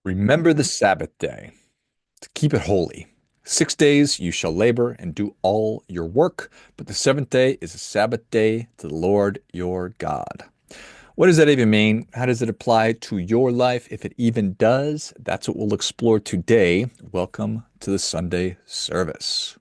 Remember the Sabbath day to keep it holy. 6 days you shall labor and do all your work, but the seventh day is a Sabbath day to the Lord your God. What does that even mean? How does it apply to your life? If it even does, that's what we'll explore today. Welcome to the Sunday service.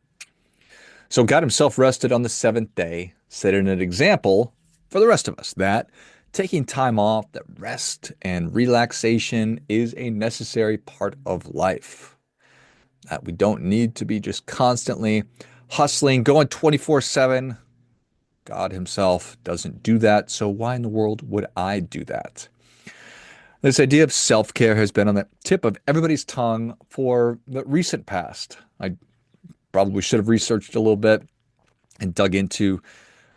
So God himself rested on the seventh day, setting an example for the rest of us that taking time off, that rest and relaxation is a necessary part of life. That we don't need to be just constantly hustling, going 24/7. God himself doesn't do that. So why in the world would I do that? This idea of self-care has been on the tip of everybody's tongue for the recent past. I probably should have researched a little bit and dug into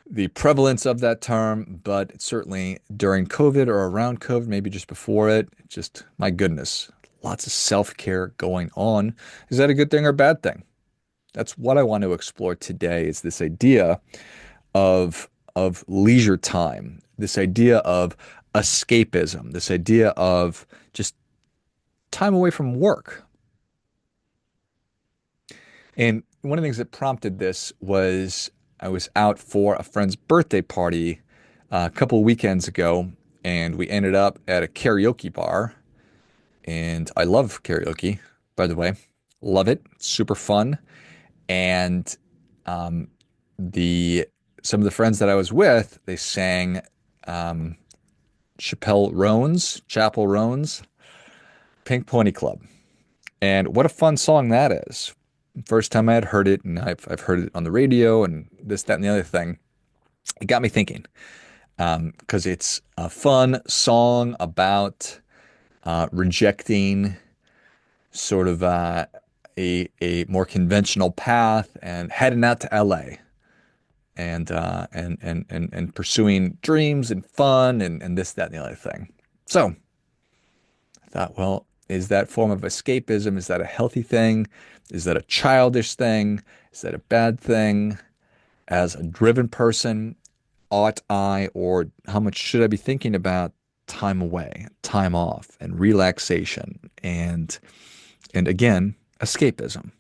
the prevalence of that term, but certainly during COVID or around COVID, maybe just before it, just my goodness, lots of self-care going on. Is that a good thing or a bad thing? That's what I want to explore today is this idea of leisure time, this idea of escapism, this idea of just time away from work. And one of the things that prompted this was I was out for a friend's birthday party a couple of weekends ago, and we ended up at a karaoke bar. And I love karaoke, by the way. Love it. Super fun. And um, the some of the friends that I was with, they sang um, Chapel Roan's Pink Pony Club. And what a fun song that is. First time I had heard it, and I've heard it on the radio and this, that, and the other thing. It got me thinking because it's a fun song about rejecting sort of a more conventional path and heading out to LA and pursuing dreams and fun and this, that, and the other thing. So I thought, well, is that form of escapism? Is that a healthy thing? Is that a childish thing? Is that a bad thing? As a driven person, ought I or how much should I be thinking about time away, time off, and relaxation, and again, escapism?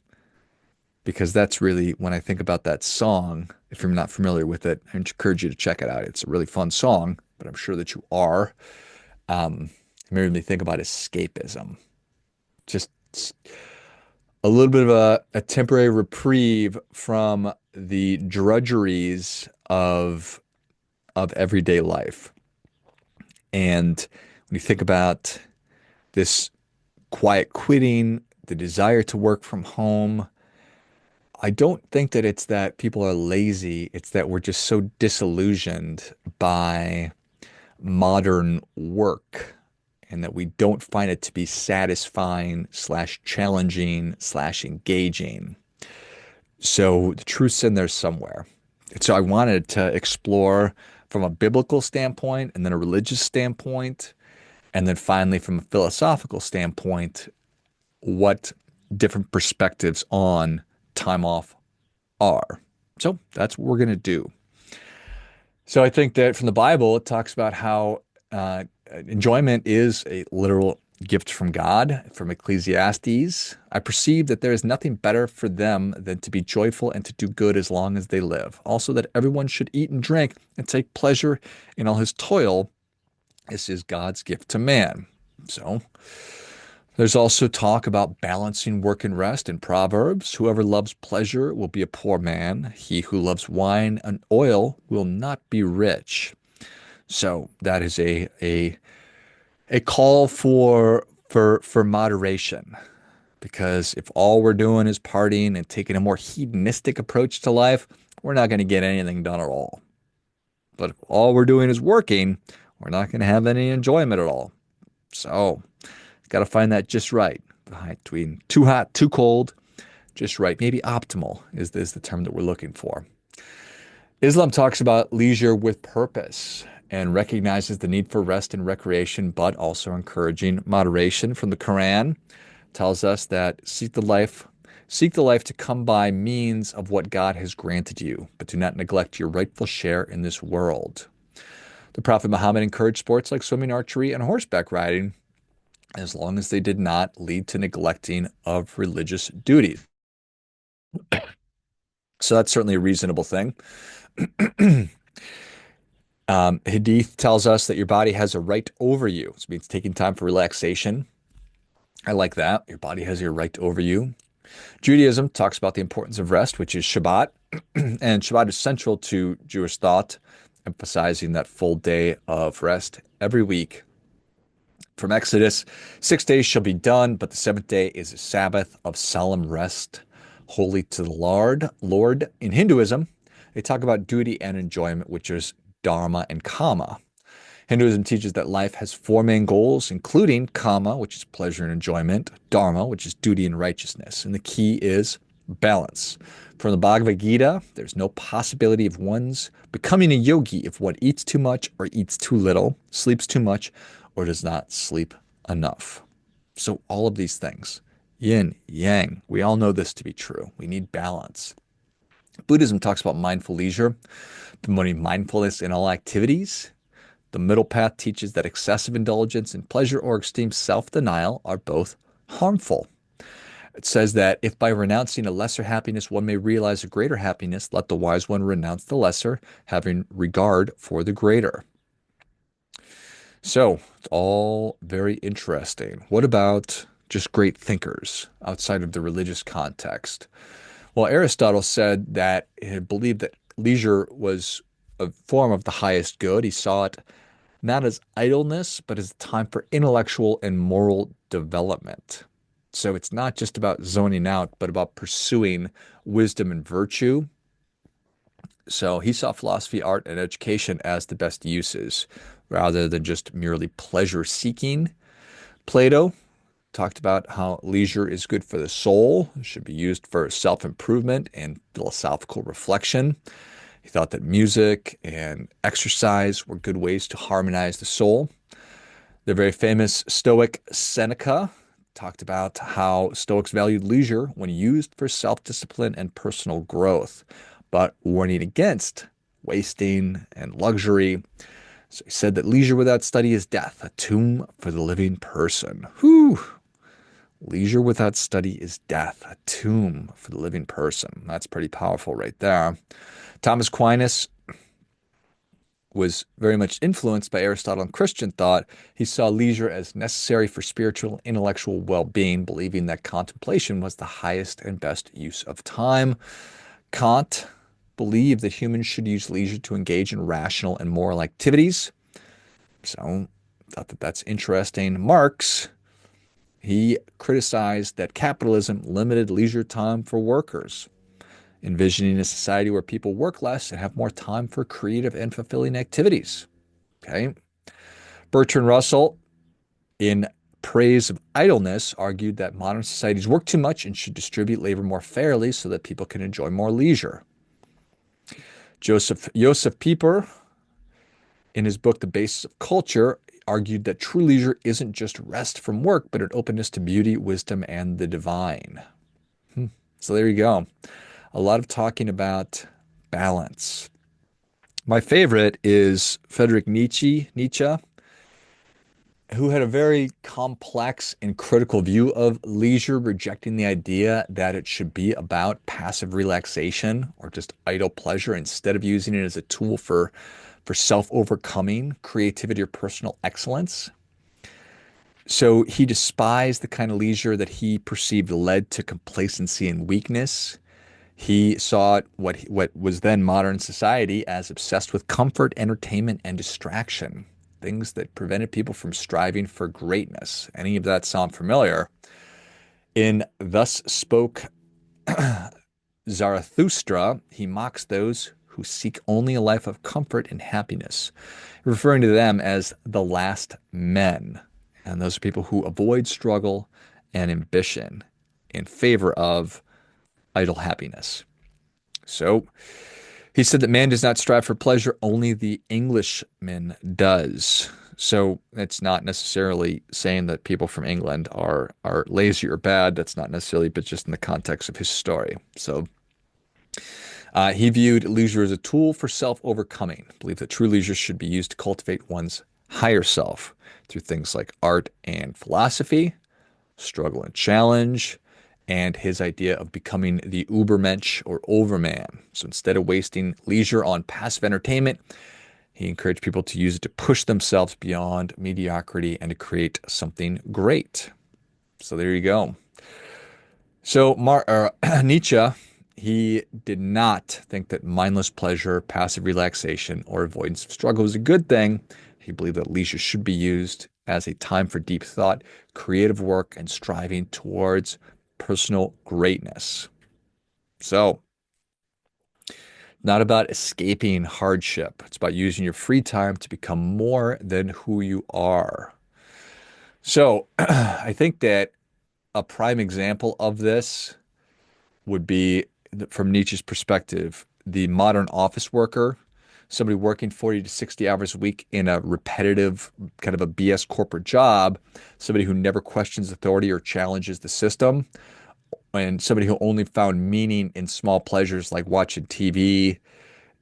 Because that's really when I think about that song. If you're not familiar with it, I encourage you to check it out. It's a really fun song, but I'm sure that you are. It made me think about escapism. Just a little bit of a temporary reprieve from the drudgeries of everyday life. And when you think about this quiet quitting, the desire to work from home, I don't think that it's that people are lazy. It's that we're just so disillusioned by modern work and that we don't find it to be satisfying slash challenging slash engaging. So the truth's in there somewhere. And so I wanted to explore from a biblical standpoint and then a religious standpoint, and then finally from a philosophical standpoint, what different perspectives on time off are. So that's what we're going to do. So I think that from the Bible, it talks about how enjoyment is a literal gift from God, from Ecclesiastes. I perceive that there is nothing better for them than to be joyful and to do good as long as they live. Also, that everyone should eat and drink and take pleasure in all his toil. This is God's gift to man. So there's also talk about balancing work and rest in Proverbs. Whoever loves pleasure will be a poor man. He who loves wine and oil will not be rich. So that is a call for moderation. Because if all we're doing is partying and taking a more hedonistic approach to life, we're not going to get anything done at all. But if all we're doing is working, we're not going to have any enjoyment at all. So, got to find that just right between too hot, too cold, just right. Maybe optimal is the term that we're looking for. Islam talks about leisure with purpose and recognizes the need for rest and recreation, but also encouraging moderation. From the Quran tells us that seek the life to come by means of what God has granted you, but do not neglect your rightful share in this world. The Prophet Muhammad encouraged sports like swimming, archery, and horseback riding as long as they did not lead to neglecting of religious duties. So that's certainly a reasonable thing. Hadith tells us that your body has a right over you. This means taking time for relaxation. I like that. Your body has your right over you. Judaism talks about the importance of rest, which is Shabbat. And Shabbat is central to Jewish thought, emphasizing that full day of rest every week. From Exodus, 6 days shall be done, but the seventh day is a Sabbath of solemn rest, holy to the Lord. Lord, in Hinduism, they talk about duty and enjoyment, which is dharma and kama. Hinduism teaches that life has four main goals, including kama, which is pleasure and enjoyment, dharma, which is duty and righteousness. And the key is balance. From the Bhagavad Gita, there's no possibility of one's becoming a yogi if one eats too much or eats too little, sleeps too much, or does not sleep enough. So all of these things, yin, yang, we all know this to be true. We need balance. Buddhism talks about mindful leisure, promoting mindfulness in all activities. The middle path teaches that excessive indulgence in pleasure or extreme self-denial are both harmful. It says that if by renouncing a lesser happiness one may realize a greater happiness, let the wise one renounce the lesser, having regard for the greater. So it's all very interesting. What about just great thinkers outside of the religious context? Well, Aristotle said that he believed that leisure was a form of the highest good. He saw it not as idleness, but as a time for intellectual and moral development. So it's not just about zoning out, but about pursuing wisdom and virtue. So he saw philosophy, art, and education as the best uses rather than just merely pleasure seeking. Plato talked about how leisure is good for the soul, it should be used for self-improvement and philosophical reflection. He thought that music and exercise were good ways to harmonize the soul. The very famous Stoic Seneca talked about how Stoics valued leisure when used for self-discipline and personal growth, but warning against wasting and luxury. So he said that leisure without study is death, a tomb for the living person. Whew! Leisure without study is death, a tomb for the living person. That's pretty powerful right there. Thomas Aquinas was very much influenced by Aristotle and Christian thought. He saw leisure as necessary for spiritual and intellectual well-being, believing that contemplation was the highest and best use of time. Kant believed that humans should use leisure to engage in rational and moral activities. So thought that that's interesting. Marx, he criticized that capitalism limited leisure time for workers, envisioning a society where people work less and have more time for creative and fulfilling activities. Okay. Bertrand Russell, in praise of idleness, argued that modern societies work too much and should distribute labor more fairly so that people can enjoy more leisure. Joseph Pieper, in his book The Basis of Culture, argued that true leisure isn't just rest from work, but an openness to beauty, wisdom, and the divine. So there you go. A lot of talking about balance. My favorite is Friedrich Nietzsche, who had a very complex and critical view of leisure, rejecting the idea that it should be about passive relaxation or just idle pleasure instead of using it as a tool for self-overcoming, creativity, or personal excellence. So he despised the kind of leisure that he perceived led to complacency and weakness. He saw what was then modern society as obsessed with comfort, entertainment, and distraction, things that prevented people from striving for greatness. Any of that sound familiar? In Thus Spoke Zarathustra, he mocks those who seek only a life of comfort and happiness, referring to them as the last men. And those are people who avoid struggle and ambition in favor of idle happiness. So he said that man does not strive for pleasure, only the Englishman does. So it's not necessarily saying that people from England are lazy or bad. That's not necessarily, but just in the context of his story. So he viewed leisure as a tool for self-overcoming, believed that true leisure should be used to cultivate one's higher self. through things like art and philosophy, struggle and challenge, and his idea of becoming the Ubermensch or overman. So instead of wasting leisure on passive entertainment, he encouraged people to use it to push themselves beyond mediocrity and to create something great. So there you go. So Nietzsche, he did not think that mindless pleasure, passive relaxation, or avoidance of struggle was a good thing. He believed that leisure should be used as a time for deep thought, creative work, and striving towards personal greatness. So, not about escaping hardship. It's about using your free time to become more than who you are. So, I think that a prime example of this would be, from Nietzsche's perspective, the modern office worker, somebody working 40 to 60 hours a week in a repetitive kind of a BS corporate job, somebody who never questions authority or challenges the system, and somebody who only found meaning in small pleasures like watching TV,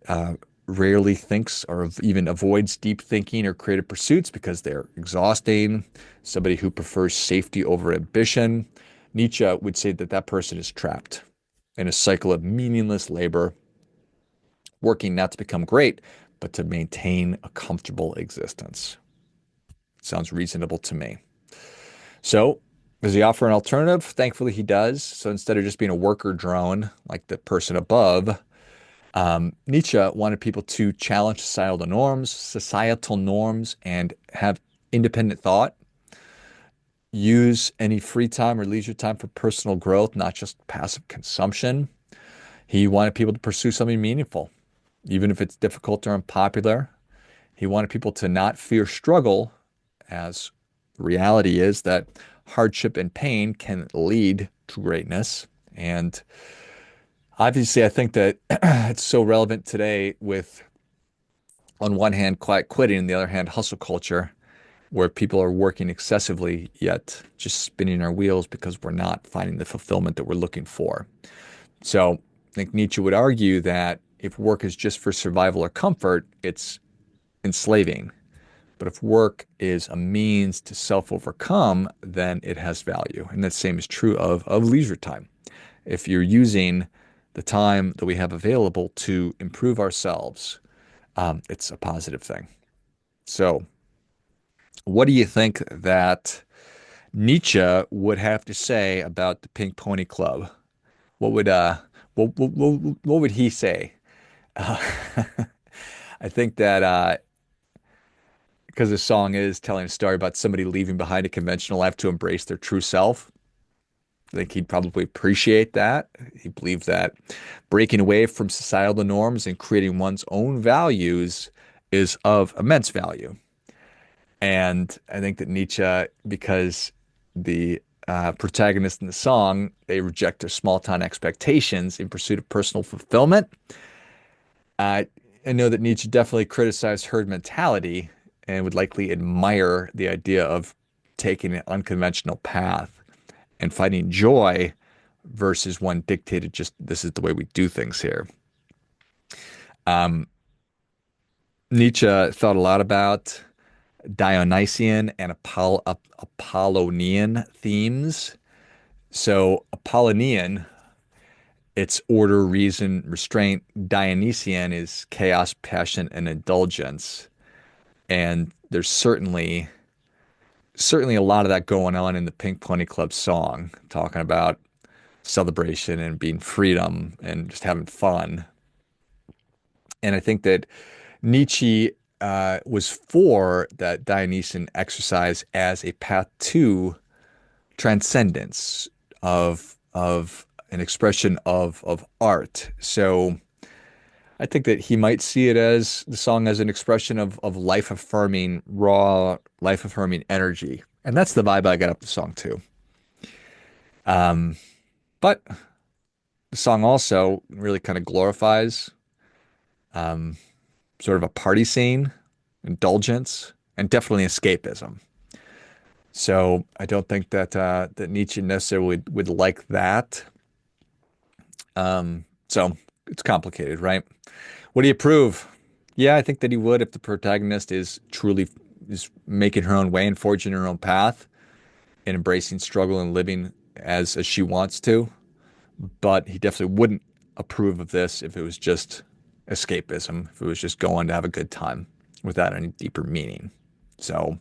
uh, rarely thinks or even avoids deep thinking or creative pursuits because they're exhausting, somebody who prefers safety over ambition. Nietzsche would say that that person is trapped in a cycle of meaningless labor, working not to become great, but to maintain a comfortable existence. Sounds reasonable to me. So, does he offer an alternative? Thankfully, he does. So instead of just being a worker drone like the person above, Nietzsche wanted people to challenge societal norms, and have independent thought. Use any free time or leisure time for personal growth, not just passive consumption. He wanted people to pursue something meaningful, even if it's difficult or unpopular. He wanted people to not fear struggle, as reality is that hardship and pain can lead to greatness. And obviously, I think that it's so relevant today with, on one hand, quiet quitting, on the other hand, hustle culture, where people are working excessively, yet just spinning our wheels because we're not finding the fulfillment that we're looking for. So I think Nietzsche would argue that if work is just for survival or comfort, it's enslaving. But if work is a means to self-overcome, then it has value. And the same is true of leisure time. If you're using the time that we have available to improve ourselves, it's a positive thing. So, what do you think that Nietzsche would have to say about the Pink Pony Club? What would what would he say? Uh, I think that because the song is telling a story about somebody leaving behind a conventional life to embrace their true self. I think he'd probably appreciate that. He believed that breaking away from societal norms and creating one's own values is of immense value. And I think that Nietzsche, because the protagonist in the song, they reject their small town expectations in pursuit of personal fulfillment. Uh, I know that Nietzsche definitely criticized herd mentality and would likely admire the idea of taking an unconventional path and finding joy versus one dictated just this is the way we do things here. Um, Nietzsche thought a lot about Dionysian and Apollonian themes. So Apollonian, it's order, reason, restraint. Dionysian is chaos, passion, and indulgence. And there's certainly a lot of that going on in the Pink Pony Club song, talking about celebration and being freedom and just having fun. And I think that Nietzsche was for that Dionysian exercise as a path to transcendence of an expression of art. So I think that he might see it as the song as an expression of life affirming, raw, life affirming energy. And that's the vibe I got up the song too. Um, but the song also really kind of glorifies um, sort of a party scene, indulgence, and definitely escapism. So I don't think that that Nietzsche necessarily would like that. So it's complicated, right? What do you prove? Yeah, I think that he would if the protagonist is truly is making her own way and forging her own path and embracing struggle and living as she wants to. But he definitely wouldn't approve of this if it was just escapism, if it was just going to have a good time without any deeper meaning. So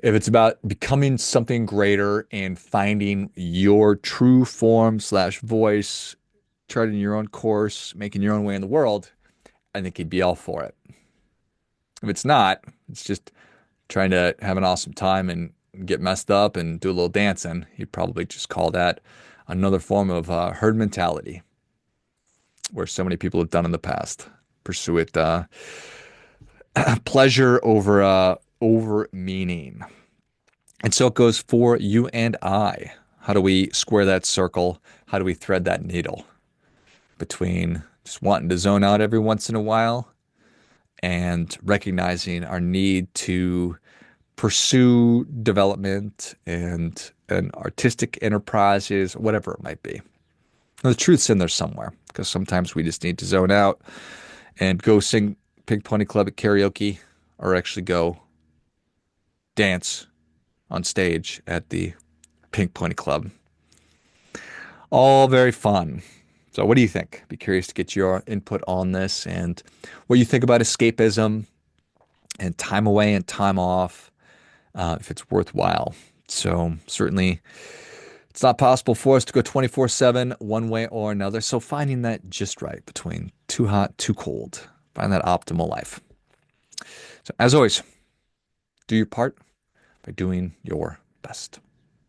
if it's about becoming something greater and finding your true form slash voice, charting your own course, making your own way in the world, I think he'd be all for it. If it's not, it's just trying to have an awesome time and get messed up and do a little dancing, he'd probably just call that another form of herd mentality, where so many people have done in the past. Pursue it pleasure over meaning. And so it goes for you and I. How do we square that circle? How do we thread that needle between just wanting to zone out every once in a while and recognizing our need to pursue development and artistic enterprises, whatever it might be. Now, the truth's in there somewhere, because sometimes we just need to zone out and go sing Pink Pony Club at karaoke, or actually go dance on stage at the Pink Pony Club. All very fun. So what do you think? Be curious to get your input on this and what you think about escapism and time away and time off, if it's worthwhile. So certainly it's not possible for us to go 24/7 one way or another. So finding that just right between too hot, too cold, find that optimal life. So as always, do your part by doing your best.